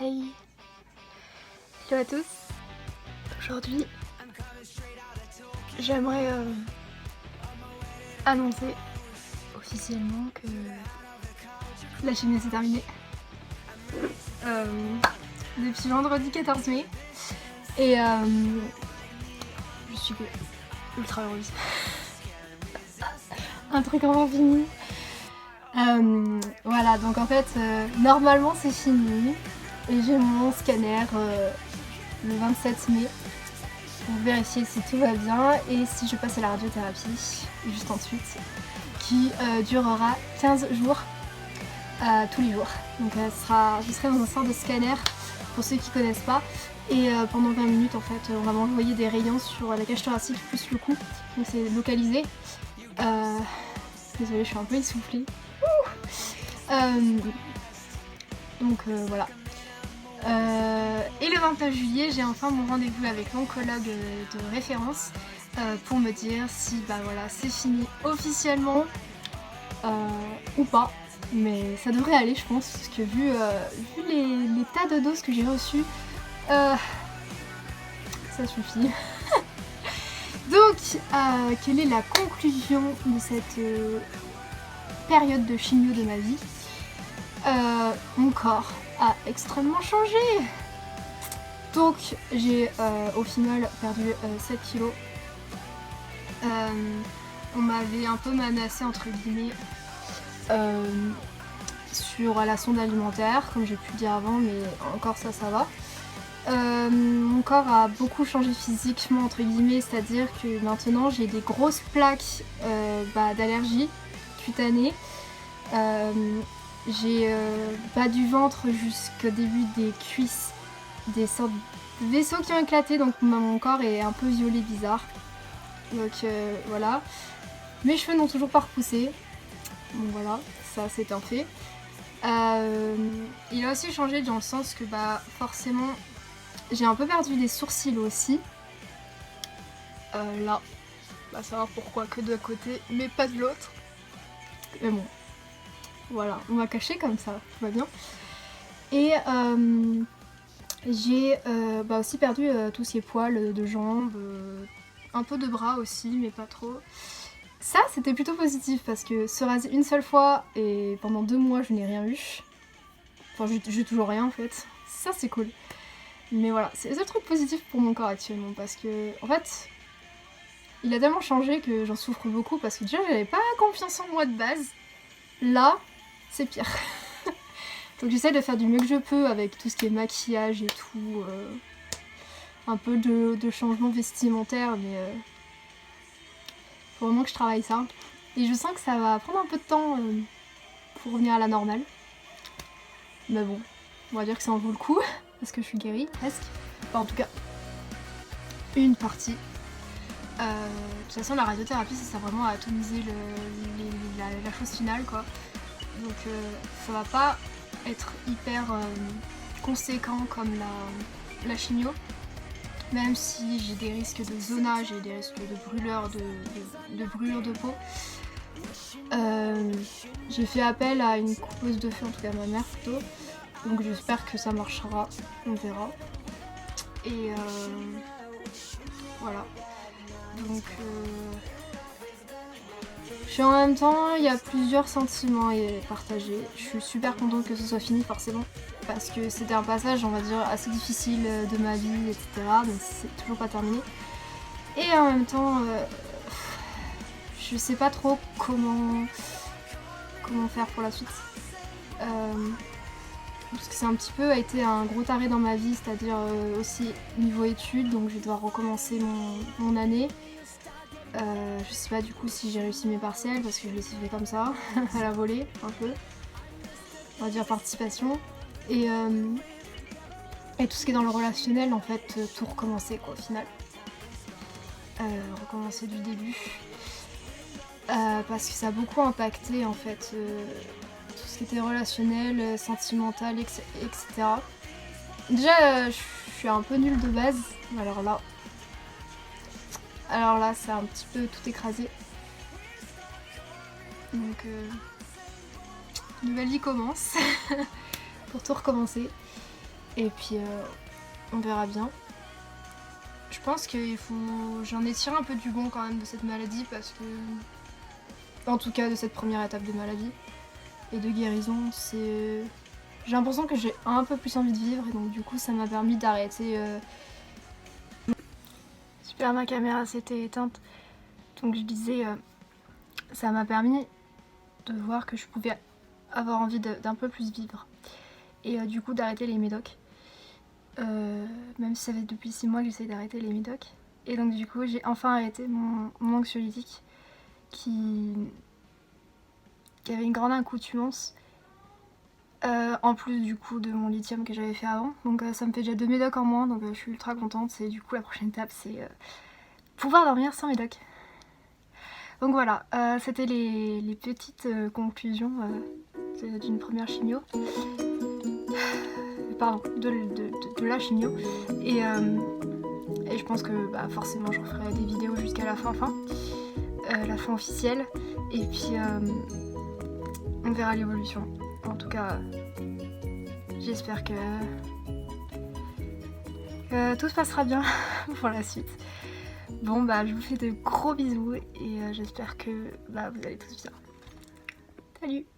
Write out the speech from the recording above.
Hey, hello à tous. Aujourd'hui, j'aimerais annoncer officiellement que la chimie s'est terminée depuis vendredi 14 mai et je suis ultra heureuse. Un truc enfin fini. Voilà, donc en fait, normalement c'est fini et j'ai mon scanner le 27 mai pour vérifier si tout va bien et si je passe à la radiothérapie juste ensuite, qui durera 15 jours tous les jours. Donc je serai dans un sort de scanner pour ceux qui connaissent pas et pendant 20 minutes en fait on va m'envoyer des rayons sur la cage thoracique plus le cou, donc c'est localisé. Désolée, je suis un peu essoufflée. Donc voilà. Et le 29 juillet, j'ai enfin mon rendez-vous avec l'oncologue de référence pour me dire si voilà, c'est fini officiellement ou pas. Mais ça devrait aller, je pense, parce que vu les tas de doses que j'ai reçues, ça suffit. Donc, quelle est la conclusion de cette période de chimio de ma vie? Mon corps a extrêmement changé. Donc j'ai au final perdu 7 kilos. On m'avait un peu menacé entre guillemets sur la sonde alimentaire, comme j'ai pu dire avant, mais encore ça va. Mon corps a beaucoup changé physiquement entre guillemets, c'est-à-dire que maintenant j'ai des grosses plaques d'allergie cutanée. J'ai bas du ventre jusqu'au début des cuisses, des sortes de vaisseaux qui ont éclaté, donc mon corps est un peu violet bizarre. Donc voilà. Mes cheveux n'ont toujours pas repoussé. Donc voilà, ça c'est un fait. Il a aussi changé dans le sens que forcément j'ai un peu perdu les sourcils aussi. Là, on va savoir pourquoi que d'un côté mais pas de l'autre. Mais bon. Voilà, on va cacher comme ça, tout va bien. Et j'ai aussi perdu tous ces poils de jambes, un peu de bras aussi, mais pas trop. Ça, c'était plutôt positif parce que se raser une seule fois et pendant 2 mois, je n'ai rien eu. Enfin, j'ai toujours rien en fait. Ça, c'est cool. Mais voilà, c'est le seul truc positif pour mon corps actuellement parce que, en fait, il a tellement changé que j'en souffre beaucoup parce que déjà, j'avais pas confiance en moi de base. Là, c'est pire. Donc j'essaie de faire du mieux que je peux avec tout ce qui est maquillage et tout. Un peu de changement vestimentaire, mais faut vraiment que je travaille ça. Et je sens que ça va prendre un peu de temps pour revenir à la normale. Mais bon, on va dire que ça en vaut le coup, parce que je suis guérie, presque. Enfin, en tout cas, une partie. De toute façon, la radiothérapie, ça sert vraiment à atomiser la chose finale, quoi. Donc ça va pas être hyper conséquent comme la chimio, même si j'ai des risques de zonage et des risques de brûlure de peau. J'ai fait appel à une coupeuse de feu, en tout cas ma mère plutôt, donc j'espère que ça marchera, on verra. Et voilà, donc en même temps, il y a plusieurs sentiments à partager. Je suis super contente que ce soit fini forcément, parce que c'était un passage, on va dire, assez difficile de ma vie, etc. Donc c'est toujours pas terminé. Et en même temps, je sais pas trop comment faire pour la suite. Parce que c'est un petit peu été un gros arrêt dans ma vie, c'est-à-dire aussi niveau études, donc je vais devoir recommencer mon année. Je sais pas du coup si j'ai réussi mes partiels parce que je les ai fait comme ça, à la volée, un peu. On va dire participation. Et tout ce qui est dans le relationnel, en fait, tout recommencer quoi au final. Recommencer du début. Parce que ça a beaucoup impacté en fait tout ce qui était relationnel, sentimental, etc. Déjà, je suis un peu nulle de base, alors là, c'est un petit peu tout écrasé. Donc, nouvelle vie commence pour tout recommencer. Et puis on verra bien. Je pense qu'il faut... J'en ai tiré un peu du bon quand même de cette maladie parce que... En tout cas de cette première étape de maladie et de guérison, c'est... J'ai l'impression que j'ai un peu plus envie de vivre et donc du coup ça m'a permis d'arrêter... Super, ma caméra s'était éteinte. Donc je disais, ça m'a permis de voir que je pouvais avoir envie d'un peu plus vivre. Et du coup d'arrêter les médocs. Même si ça fait depuis 6 mois que j'essaye d'arrêter les médocs. Et donc du coup j'ai enfin arrêté mon anxiolytique qui avait une grande accoutumance. En plus du coup de mon lithium que j'avais fait avant. Donc ça me fait déjà 2 médocs en moins, donc je suis ultra contente. Et du coup la prochaine étape c'est pouvoir dormir sans médoc. Donc voilà, c'était les petites conclusions d'une première chimio. Pardon, de la chimio. Et je pense que forcément je referai des vidéos jusqu'à la fin officielle. Et puis on verra l'évolution. En tout cas, j'espère que tout se passera bien pour la suite. Bon je vous fais de gros bisous et j'espère que vous allez tous bien. Salut!